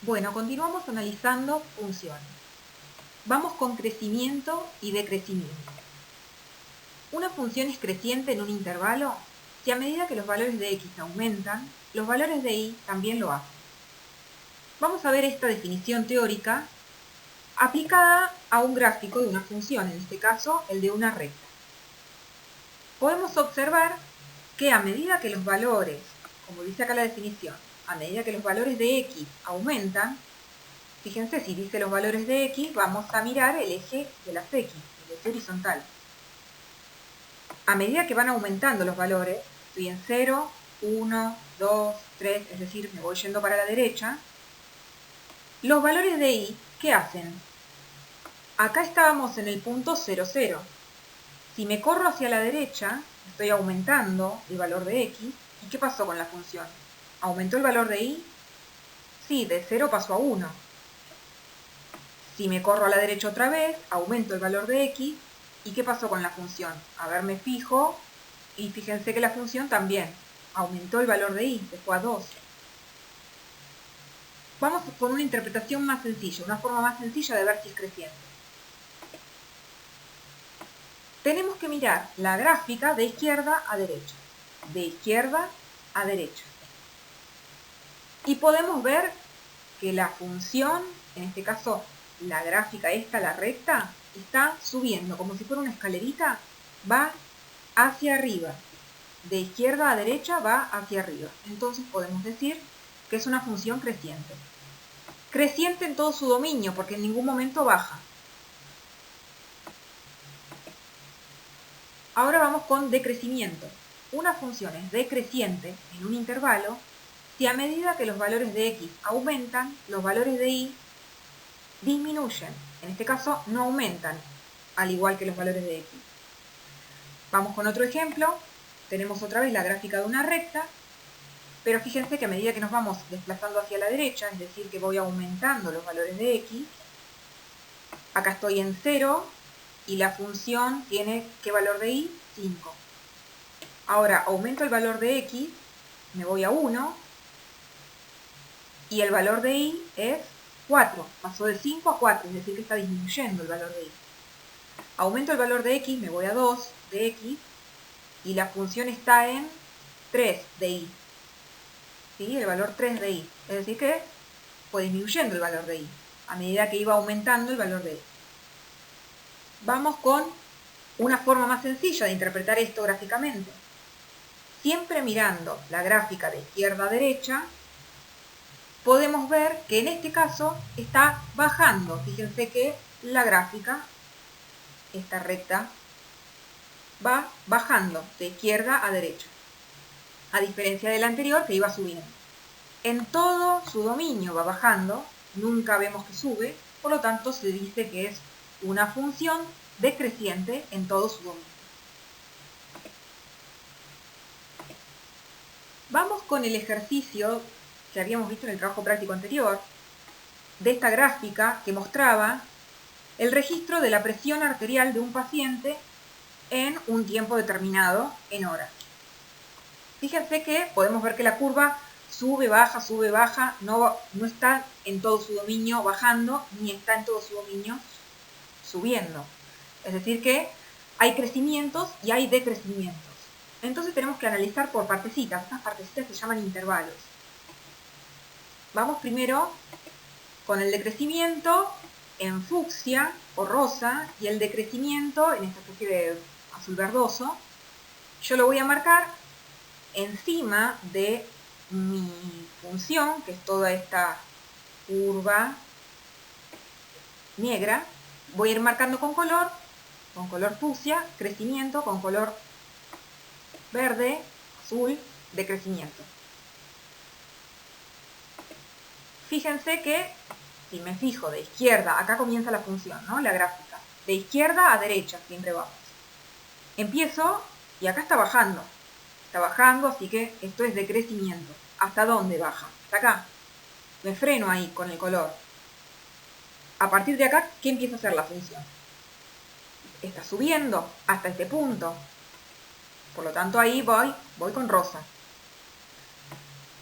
Bueno, continuamos analizando funciones. Vamos con crecimiento y decrecimiento. Una función es creciente en un intervalo si a medida que los valores de x aumentan, los valores de y también lo hacen. Vamos a ver esta definición teórica aplicada a un gráfico de una función, en este caso el de una recta. Podemos observar que a medida que los valores, como dice acá la definición, a medida que los valores de x aumentan, fíjense, si dice los valores de x, vamos a mirar el eje de las x, el eje horizontal. A medida que van aumentando los valores, estoy en 0, 1, 2, 3, es decir, me voy yendo para la derecha, los valores de y, ¿qué hacen? Acá estábamos en el punto 0, 0. Si me corro hacia la derecha, estoy aumentando el valor de x, ¿y qué pasó con la función? ¿Aumentó el valor de y? Sí, de 0 pasó a 1. Si me corro a la derecha otra vez, aumento el valor de x, ¿y qué pasó con la función? A ver, me fijo, y fíjense que la función también aumentó el valor de y, se fue a 2. Vamos con una interpretación más sencilla, una forma más sencilla de ver si es creciente. Tenemos que mirar la gráfica de izquierda a derecha, de izquierda a derecha. Y podemos ver que la función, en este caso la gráfica esta, la recta, está subiendo, como si fuera una escalerita, va hacia arriba. De izquierda a derecha va hacia arriba. Entonces podemos decir que es una función creciente. Creciente en todo su dominio, porque en ningún momento baja. Ahora vamos con decrecimiento. Una función es decreciente en un intervalo si a medida que los valores de x aumentan, los valores de y disminuyen. En este caso no aumentan, al igual que los valores de x. Vamos con otro ejemplo. Tenemos otra vez la gráfica de una recta, pero fíjense que a medida que nos vamos desplazando hacia la derecha, es decir, que voy aumentando los valores de x, acá estoy en 0 y la función tiene, ¿qué valor de y? 5. Ahora aumento el valor de x, me voy a 1, y el valor de y es 4. Pasó de 5 a 4, es decir, que está disminuyendo el valor de y. Aumento el valor de x, me voy a 2 de x, y la función está en 3 de y. ¿Sí? El valor 3 de y. Es decir, que fue disminuyendo el valor de y a medida que iba aumentando el valor de y. Vamos con una forma más sencilla de interpretar esto gráficamente. Siempre mirando la gráfica de izquierda a derecha, podemos ver que en este caso está bajando. Fíjense que la gráfica, esta recta, va bajando de izquierda a derecha, a diferencia de la anterior que iba subiendo. En todo su dominio va bajando, nunca vemos que sube, por lo tanto se dice que es una función decreciente en todo su dominio. Vamos con el ejercicio que habíamos visto en el trabajo práctico anterior, de esta gráfica que mostraba el registro de la presión arterial de un paciente en un tiempo determinado, en horas. Fíjense que podemos ver que la curva sube, baja, no está en todo su dominio bajando, ni está en todo su dominio subiendo. Es decir que hay crecimientos y hay decrecimientos. Entonces tenemos que analizar por partecitas. Estas partecitas se llaman intervalos. Vamos primero con el decrecimiento en fucsia o rosa y el decrecimiento en esta especie de azul verdoso. Yo lo voy a marcar encima de mi función, que es toda esta curva negra. Voy a ir marcando con color fucsia, crecimiento, con color verde, azul, decrecimiento. Fíjense que si me fijo de izquierda, acá comienza la función, ¿no? La gráfica. De izquierda a derecha siempre vamos. Empiezo y acá está bajando. Está bajando, así que esto es decrecimiento. ¿Hasta dónde baja? Hasta acá. Me freno ahí con el color. A partir de acá, ¿qué empieza a hacer la función? Está subiendo hasta este punto. Por lo tanto, ahí voy con rosa.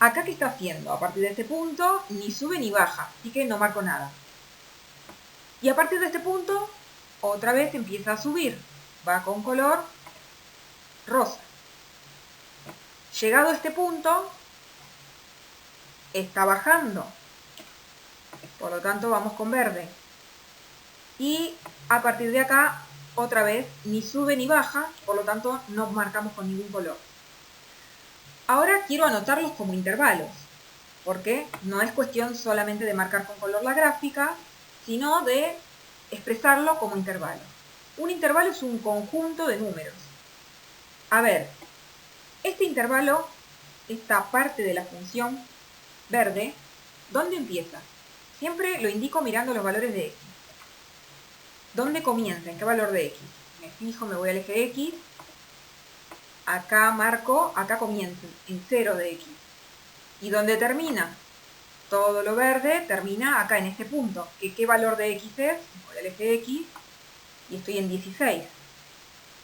Acá, ¿qué está haciendo? A partir de este punto, ni sube ni baja, así que no marco nada. Y a partir de este punto, otra vez empieza a subir. Va con color rosa. Llegado a este punto, está bajando. Por lo tanto, vamos con verde. Y a partir de acá, otra vez, ni sube ni baja, por lo tanto, no marcamos con ningún color. Ahora quiero anotarlos como intervalos, porque no es cuestión solamente de marcar con color la gráfica, sino de expresarlo como intervalo. Un intervalo es un conjunto de números. A ver, este intervalo, esta parte de la función verde, ¿dónde empieza? Siempre lo indico mirando los valores de x. ¿Dónde comienza? ¿En qué valor de x? Me fijo, me voy al eje x. Acá marco, acá comienza, en 0 de x. ¿Y dónde termina? Todo lo verde termina acá en este punto. ¿Qué valor de x es? Voy al eje x y estoy en 16.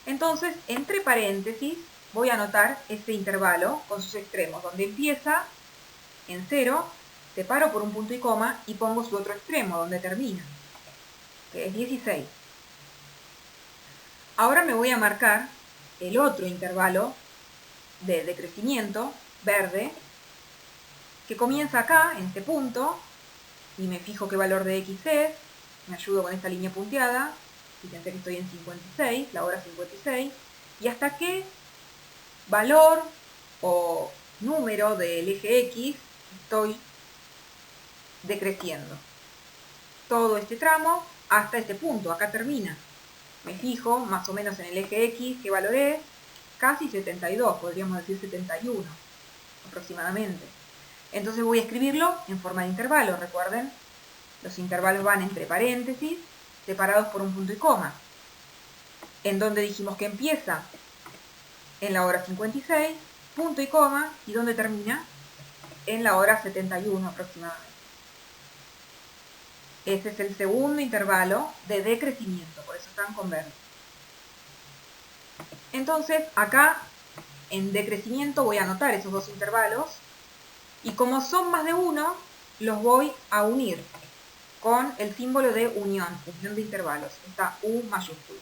Entonces, entre paréntesis, voy a anotar este intervalo con sus extremos, donde empieza en 0, separo por un punto y coma y pongo su otro extremo, donde termina, que es 16. Ahora me voy a marcar el otro intervalo de decrecimiento, verde, que comienza acá, en este punto, y me fijo qué valor de x es, me ayudo con esta línea punteada, fíjense que estoy en 56, la hora 56, y hasta qué valor o número del eje x estoy decreciendo. Todo este tramo hasta este punto, acá termina. Me fijo más o menos en el eje x, qué valor es, casi 72, podríamos decir 71 aproximadamente. Entonces voy a escribirlo en forma de intervalo, recuerden, los intervalos van entre paréntesis, separados por un punto y coma. ¿En dónde dijimos que empieza? En la hora 56, punto y coma, y ¿dónde termina? En la hora 71 aproximadamente. Ese es el segundo intervalo de decrecimiento, por eso están con verde. Entonces, acá en decrecimiento voy a anotar esos dos intervalos, y como son más de uno, los voy a unir con el símbolo de unión de intervalos, esta U mayúscula.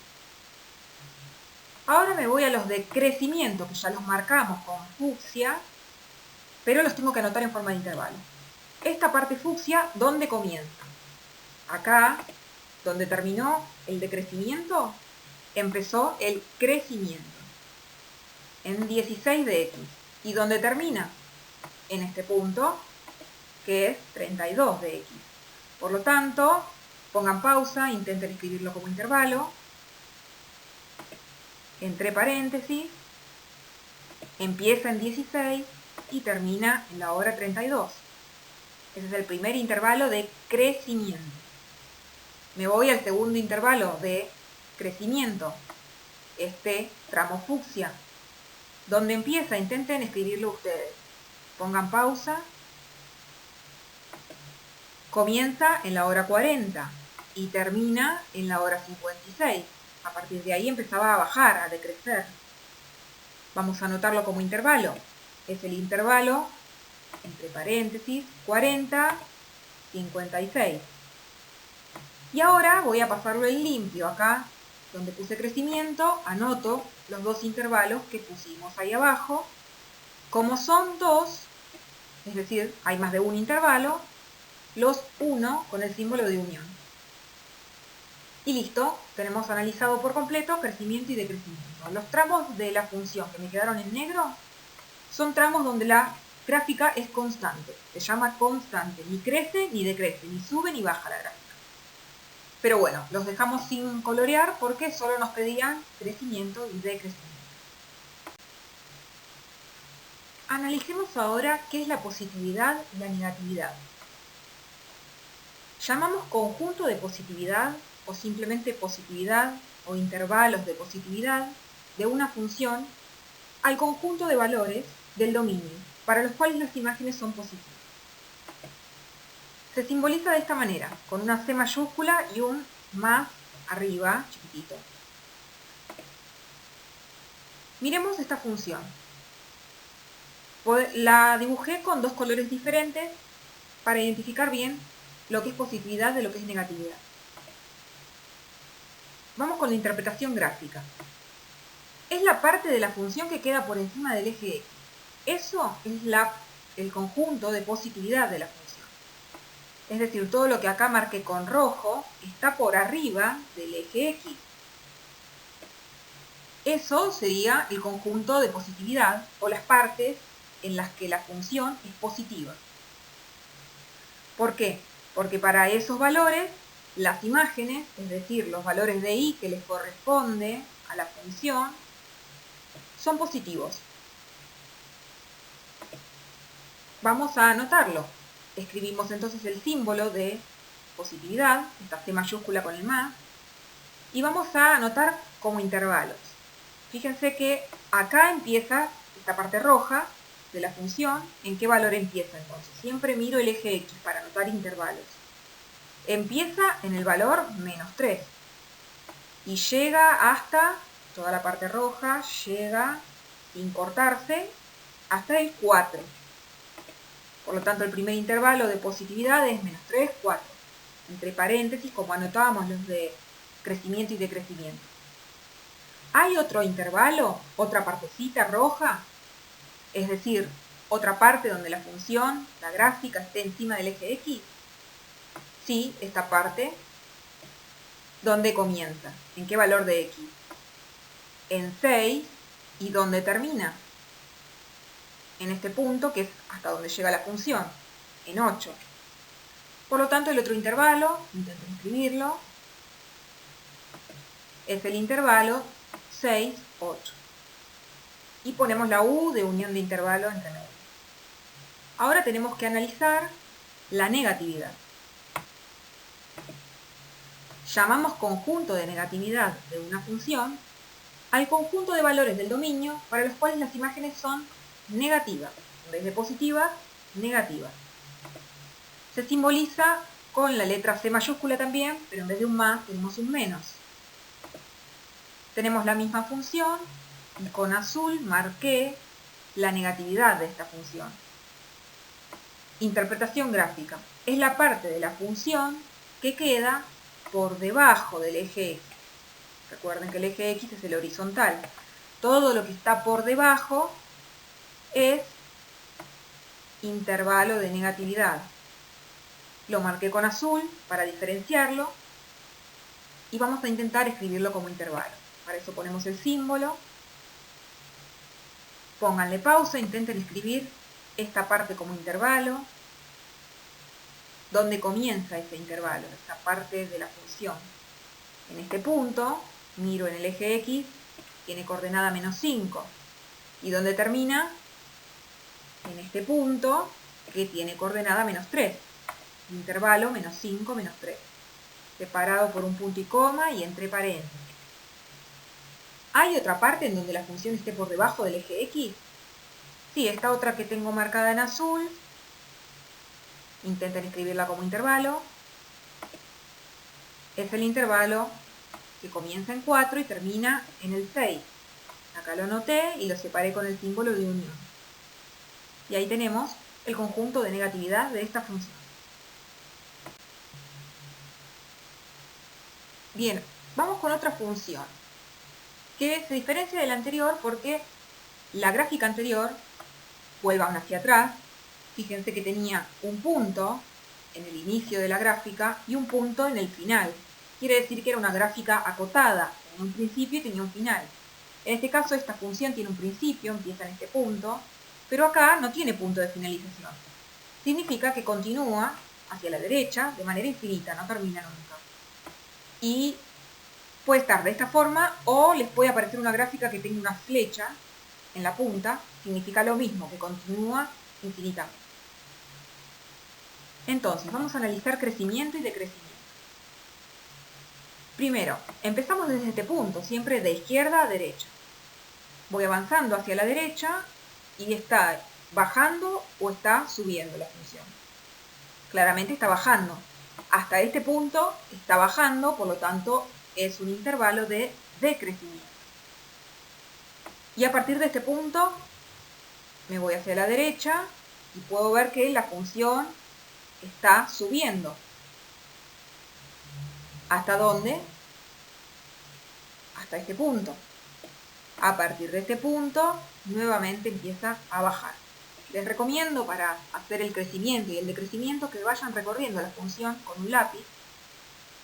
Ahora me voy a los de crecimiento, que ya los marcamos con fucsia, pero los tengo que anotar en forma de intervalo. Esta parte fucsia, ¿dónde comienza? Acá, donde terminó el decrecimiento, empezó el crecimiento, en 16 de x. ¿Y dónde termina? En este punto, que es 32 de x. Por lo tanto, pongan pausa, intenten escribirlo como intervalo, entre paréntesis, empieza en 16 y termina en la hora 32. Ese es el primer intervalo de crecimiento. Me voy al segundo intervalo de crecimiento, este tramo fucsia. ¿Dónde empieza? Intenten escribirlo ustedes. Pongan pausa. Comienza en la hora 40 y termina en la hora 56. A partir de ahí empezaba a bajar, a decrecer. Vamos a anotarlo como intervalo. Es el intervalo, entre paréntesis, 40, 56. Y ahora voy a pasarlo en limpio. Acá, donde puse crecimiento, anoto los dos intervalos que pusimos ahí abajo. Como son dos, es decir, hay más de un intervalo, los uno con el símbolo de unión. Y listo, tenemos analizado por completo crecimiento y decrecimiento. Los tramos de la función que me quedaron en negro son tramos donde la gráfica es constante. Se llama constante, ni crece ni decrece, ni sube ni baja la gráfica. Pero bueno, los dejamos sin colorear porque solo nos pedían crecimiento y decrecimiento. Analicemos ahora qué es la positividad y la negatividad. Llamamos conjunto de positividad o simplemente positividad o intervalos de positividad de una función al conjunto de valores del dominio para los cuales las imágenes son positivas. Se simboliza de esta manera, con una C mayúscula y un más arriba, chiquitito. Miremos esta función. La dibujé con dos colores diferentes para identificar bien lo que es positividad de lo que es negatividad. Vamos con la interpretación gráfica. Es la parte de la función que queda por encima del eje X. Eso es el conjunto de positividad de la función. Es decir, todo lo que acá marqué con rojo está por arriba del eje X. Eso sería el conjunto de positividad o las partes en las que la función es positiva. ¿Por qué? Porque para esos valores, las imágenes, es decir, los valores de y que les corresponde a la función, son positivos. Vamos a anotarlo. Escribimos entonces el símbolo de positividad, esta C mayúscula con el más, y vamos a anotar como intervalos. Fíjense que acá empieza esta parte roja de la función. ¿En qué valor empieza entonces? Siempre miro el eje X para anotar intervalos. Empieza en el valor -3 y llega hasta, toda la parte roja, llega sin cortarse hasta el 4. Por lo tanto, el primer intervalo de positividad es -3, 4. Entre paréntesis, como anotábamos los de crecimiento y decrecimiento. ¿Hay otro intervalo? ¿Otra partecita roja? Es decir, otra parte donde la función, la gráfica, esté encima del eje X. Sí, esta parte. ¿Dónde comienza? ¿En qué valor de X? En 6. ¿Y dónde termina? En este punto, que es hasta donde llega la función, en 8. Por lo tanto, el otro intervalo, intento escribirlo, es el intervalo 6, 8. Y ponemos la U de unión de intervalo entre medio. Ahora tenemos que analizar la negatividad. Llamamos conjunto de negatividad de una función al conjunto de valores del dominio para los cuales las imágenes son negativas. En vez de positiva, negativa. Se simboliza con la letra C mayúscula también, pero en vez de un más tenemos un menos. Tenemos la misma función y con azul marqué la negatividad de esta función. Interpretación gráfica. Es la parte de la función que queda por debajo del eje X. Recuerden que el eje X es el horizontal. Todo lo que está por debajo es intervalo de negatividad. Lo marqué con azul para diferenciarlo y vamos a intentar escribirlo como intervalo. Para eso ponemos el símbolo. Pónganle pausa, intenten escribir esta parte como intervalo. ¿Dónde comienza ese intervalo? Esta parte de la función. En este punto, miro en el eje X, tiene coordenada -5. ¿Y dónde termina? En este punto, que tiene coordenada -3. Intervalo -5, -3. Separado por un punto y coma y entre paréntesis. ¿Hay otra parte en donde la función esté por debajo del eje X? Sí, esta otra que tengo marcada en azul. Intenten escribirla como intervalo. Es el intervalo que comienza en 4 y termina en el 6. Acá lo anoté y lo separé con el símbolo de unión. Y ahí tenemos el conjunto de negatividad de esta función. Bien, vamos con otra función que se diferencia de la anterior porque la gráfica anterior, vuelvan hacia atrás, fíjense que tenía un punto en el inicio de la gráfica y un punto en el final. Quiere decir que era una gráfica acotada, tenía un principio y tenía un final. En este caso esta función tiene un principio, empieza en este punto, pero acá no tiene punto de finalización. Significa que continúa hacia la derecha de manera infinita, no termina nunca. Y puede estar de esta forma o les puede aparecer una gráfica que tenga una flecha en la punta, significa lo mismo, que continúa infinitamente. Entonces, vamos a analizar crecimiento y decrecimiento. Primero, empezamos desde este punto, siempre de izquierda a derecha. Voy avanzando hacia la derecha y está bajando o está subiendo la función. Claramente está bajando. Hasta este punto está bajando, por lo tanto es un intervalo de decrecimiento. Y a partir de este punto me voy hacia la derecha y puedo ver que la función está subiendo. ¿Hasta dónde? Hasta este punto. A partir de este punto, nuevamente empieza a bajar. Les recomiendo para hacer el crecimiento y el decrecimiento que vayan recorriendo la función con un lápiz,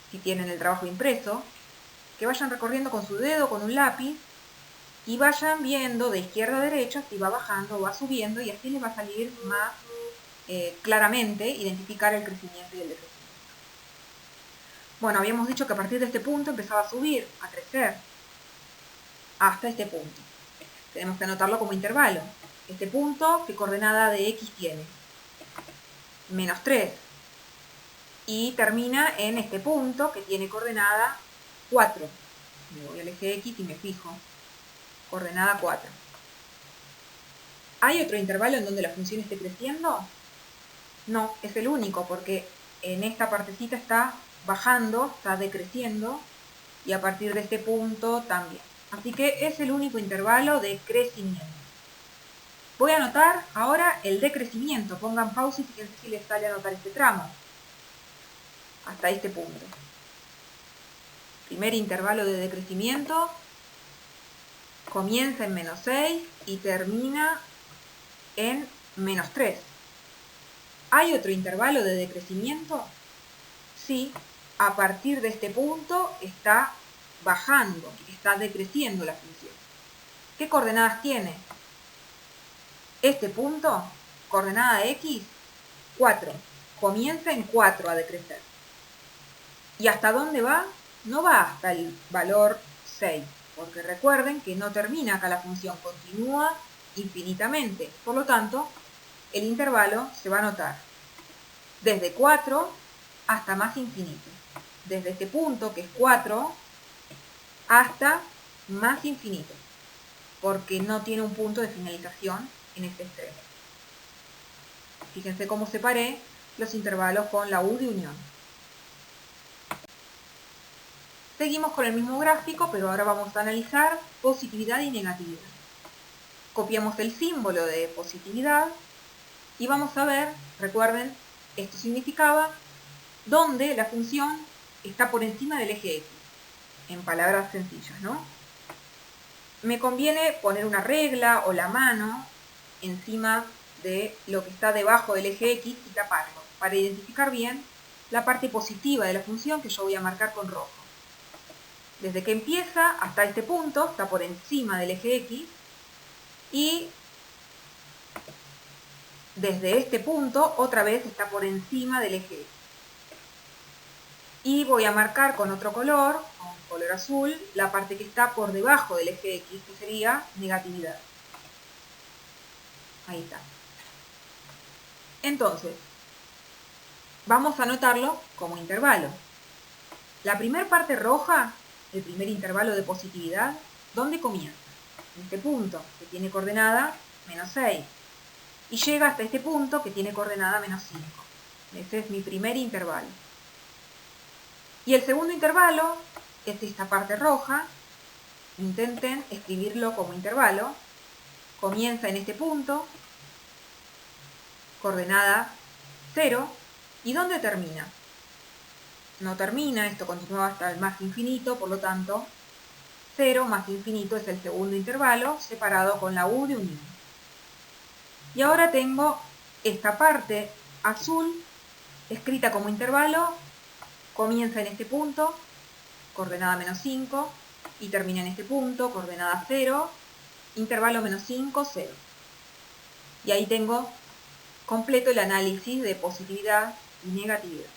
si tienen el trabajo impreso, que vayan recorriendo con su dedo, con un lápiz, y vayan viendo de izquierda a derecha si va bajando o va subiendo, y así les va a salir más claramente identificar el crecimiento y el decrecimiento. Bueno, habíamos dicho que a partir de este punto empezaba a subir, a crecer, hasta este punto. Tenemos que anotarlo como intervalo. Este punto, ¿qué coordenada de x tiene? -3. Y termina en este punto que tiene coordenada 4. Me voy al eje x y me fijo. Coordenada 4. ¿Hay otro intervalo en donde la función esté creciendo? No, es el único, porque en esta partecita está bajando, está decreciendo, y a partir de este punto también. Así que es el único intervalo de crecimiento. Voy a anotar ahora el decrecimiento. Pongan pausa y fíjense si les sale a anotar este tramo. Hasta este punto. Primer intervalo de decrecimiento. Comienza en -6 y termina en -3. ¿Hay otro intervalo de decrecimiento? Sí, a partir de este punto está bajando, está decreciendo la función. ¿Qué coordenadas tiene? Este punto, coordenada x, 4. Comienza en 4 a decrecer. ¿Y hasta dónde va? No va hasta el valor 6, porque recuerden que no termina acá la función, continúa infinitamente. Por lo tanto, el intervalo se va a anotar desde 4 hasta más infinito. Desde este punto, que es 4, hasta más infinito, porque no tiene un punto de finalización en este extremo. Fíjense cómo separé los intervalos con la U de unión. Seguimos con el mismo gráfico, pero ahora vamos a analizar positividad y negatividad. Copiamos el símbolo de positividad y vamos a ver, recuerden, esto significaba donde la función está por encima del eje X, en palabras sencillas, ¿no? Me conviene poner una regla o la mano encima de lo que está debajo del eje X y taparlo, para identificar bien la parte positiva de la función que yo voy a marcar con rojo. Desde que empieza hasta este punto está por encima del eje X, y desde este punto otra vez está por encima del eje X. Y voy a marcar con otro color, con color azul, la parte que está por debajo del eje X, que sería negatividad. Ahí está. Entonces, vamos a anotarlo como intervalo. La primera parte roja, el primer intervalo de positividad, ¿dónde comienza? En este punto, que tiene coordenada -6. Y llega hasta este punto, que tiene coordenada -5. Ese es mi primer intervalo. Y el segundo intervalo es esta parte roja. Intenten escribirlo como intervalo. Comienza en este punto, coordenada 0. ¿Y dónde termina? No termina, esto continúa hasta el más infinito, por lo tanto, 0 más infinito es el segundo intervalo, separado con la U de unión. Y ahora tengo esta parte azul, escrita como intervalo, comienza en este punto, coordenada -5, y termina en este punto, coordenada 0, intervalo -5, 0. Y ahí tengo completo el análisis de positividad y negatividad.